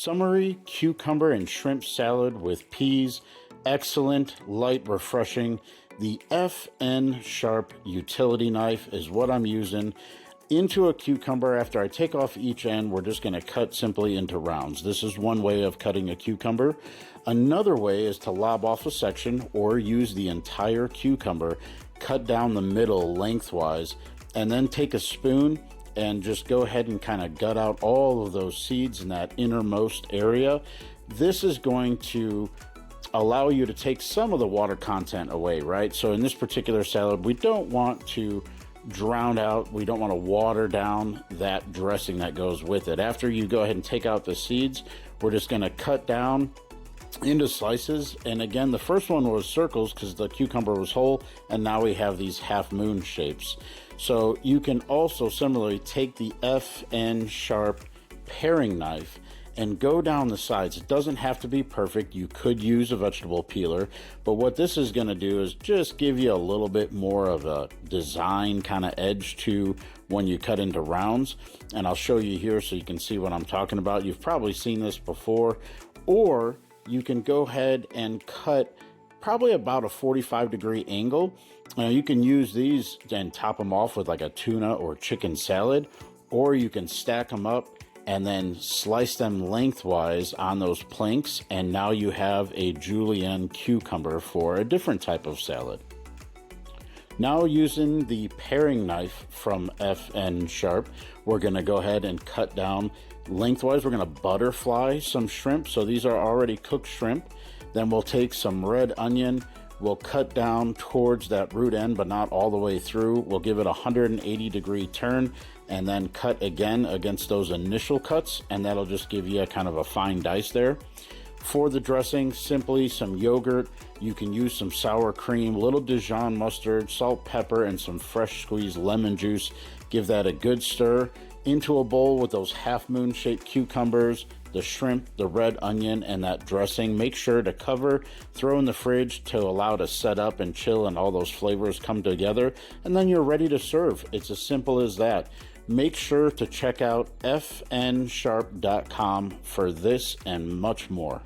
Summery cucumber and shrimp salad with peas. Excellent, light, refreshing. The FN Sharp utility knife is what I'm using. Into a cucumber, after I take off each end, we're just going to cut simply into rounds. This is one way of cutting a cucumber. Another way is to lob off a section or use the entire cucumber, cut down the middle lengthwise, and then take a spoon and just go ahead and kind of gut out all of those seeds in that innermost area. This is going to allow you to take some of the water content away, right? So in this particular salad, we don't want to drown out, we don't want to water down that dressing that goes with it. After you go ahead and take out the seeds, we're just going to cut down into slices. And again, the first one was circles because the cucumber was whole, and now we have these half moon shapes. So you can also similarly take the FN Sharp paring knife and go down the sides. It doesn't have to be perfect. You could use a vegetable peeler, but what this is going to do is just give you a little bit more of a design kind of edge to when you cut into rounds. And I'll show you here so you can see what I'm talking about. You've probably seen this before, or you can go ahead and cut probably about a 45-degree angle. Now you can use these and top them off with like a tuna or chicken salad, or you can stack them up and then slice them lengthwise on those planks, and now you have a julienne cucumber for a different type of salad. Now using the paring knife from FN Sharp, we're going to go ahead and cut down lengthwise. We're going to butterfly some shrimp. So these are already cooked shrimp. Then we'll take some red onion. We'll cut down towards that root end, but not all the way through. We'll give it a 180-degree turn and then cut again against those initial cuts, and that'll just give you a kind of a fine dice there. For the dressing, simply some yogurt. You can use some sour cream, little Dijon mustard, salt, pepper, and some fresh squeezed lemon juice. Give that a good stir into a bowl with those half moon shaped cucumbers, the shrimp, the red onion, and that dressing. Make sure to cover, throw in the fridge to allow it to set up and chill and all those flavors come together, and then you're ready to serve. It's as simple as that. Make sure to check out fnsharp.com for this and much more.